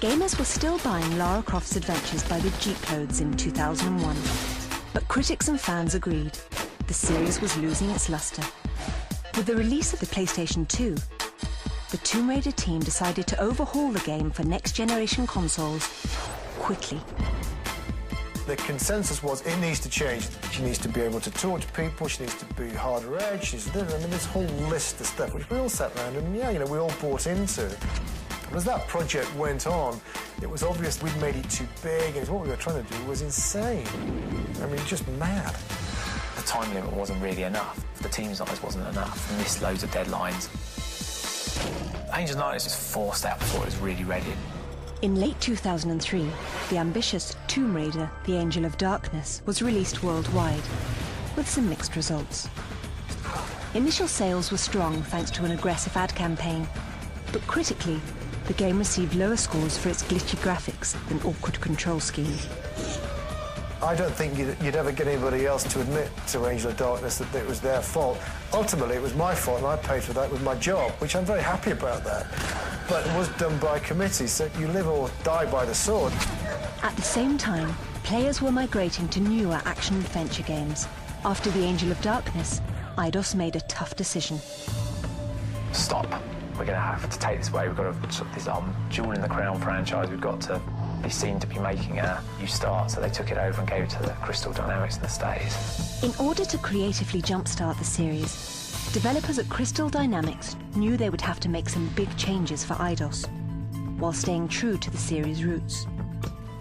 Gamers were still buying Lara Croft's adventures by the G-codes in 2001. But critics and fans agreed the series was losing its luster. With the release of the PlayStation 2, the Tomb Raider team decided to overhaul the game for next-generation consoles quickly. The consensus was it needs to change. She needs to be able to talk to people, she needs to be harder edge, she's this whole list of stuff which we all sat around and we all bought into. But as that project went on, it was obvious we'd made it too big and what we were trying to do was insane. I mean, just mad. The time limit wasn't really enough. The team size wasn't enough. We missed loads of deadlines. Angel Knights was forced out before it was really ready. In late 2003, the ambitious Tomb Raider, The Angel of Darkness, was released worldwide, with some mixed results. Initial sales were strong thanks to an aggressive ad campaign, but critically, the game received lower scores for its glitchy graphics than awkward control scheme. I don't think you'd ever get anybody else to admit to Angel of Darkness that it was their fault. Ultimately, it was my fault, and I paid for that with my job, which I'm very happy about that. But it was done by committee, so you live or die by the sword. At the same time, players were migrating to newer action-adventure games. After The Angel of Darkness, Eidos made a tough decision. Stop. We're going to have to take this away. We've got to put this Jewel in the Crown franchise. We've got to be seen to be making a new start, so they took it over and gave it to the Crystal Dynamics in the States. In order to creatively jumpstart the series, developers at Crystal Dynamics knew they would have to make some big changes for Eidos, while staying true to the series' roots.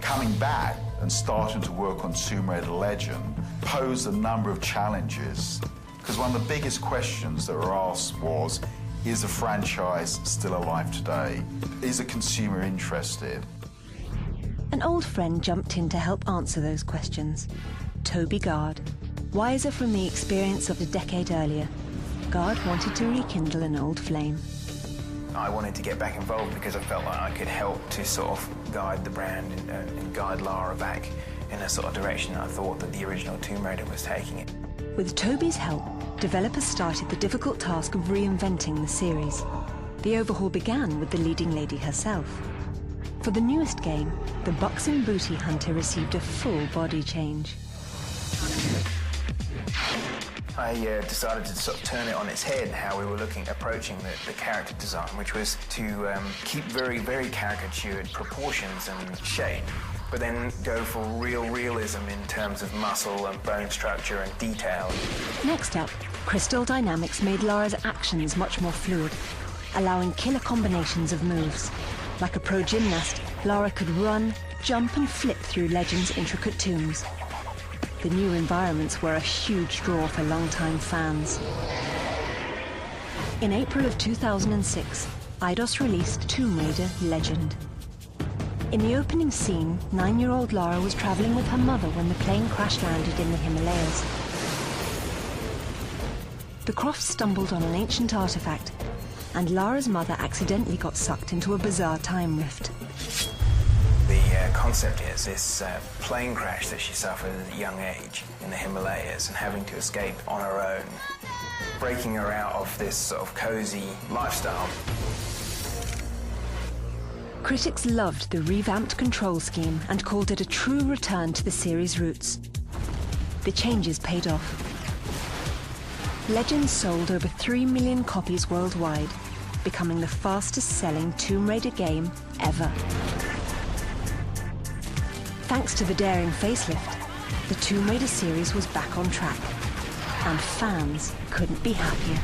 Coming back and starting to work on Tomb Raider Legend posed a number of challenges, because one of the biggest questions that were asked was, is the franchise still alive today? Is a consumer interested? An old friend jumped in to help answer those questions. Toby Gard. Wiser from the experience of a decade earlier, Gard wanted to rekindle an old flame. I wanted to get back involved because I felt like I could help to sort of guide the brand and guide Lara back in a sort of direction I thought that the original Tomb Raider was taking it. With Toby's help, developers started the difficult task of reinventing the series. The overhaul began with the leading lady herself. For the newest game, the buxom booty hunter received a full body change. I decided to sort of turn it on its head, how we were approaching the character design, which was to keep very, very caricatured proportions and shape, but then go for real realism in terms of muscle and bone structure and detail. Next up, Crystal Dynamics made Lara's actions much more fluid, allowing killer combinations of moves. Like a pro gymnast, Lara could run, jump and flip through Legend's intricate tombs. The new environments were a huge draw for longtime fans. In April of 2006, Eidos released Tomb Raider Legend. In the opening scene, 9-year-old Lara was traveling with her mother when the plane crash-landed in the Himalayas. The Crofts stumbled on an ancient artifact, and Lara's mother accidentally got sucked into a bizarre time rift. The concept is this plane crash that she suffered at a young age in the Himalayas and having to escape on her own, breaking her out of this sort of cozy lifestyle. Critics loved the revamped control scheme and called it a true return to the series' roots. The changes paid off. Legends sold over 3 million copies worldwide, becoming the fastest-selling Tomb Raider game ever. Thanks to the daring facelift, the Tomb Raider series was back on track, and fans couldn't be happier.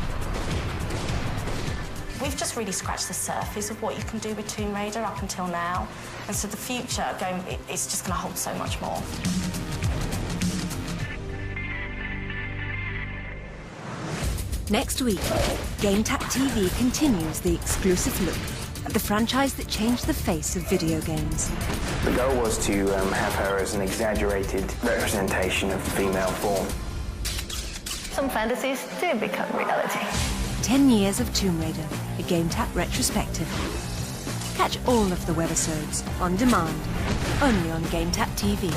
We've just really scratched the surface of what you can do with Tomb Raider up until now, and so the future it's just going to hold so much more. Next week, Gametap TV continues the exclusive look at the franchise that changed the face of video games. The goal was to have her as an exaggerated representation of the female form. Some fantasies do become reality. 10 years of Tomb Raider, a Gametap retrospective. Catch all of the webisodes on demand, only on Gametap TV.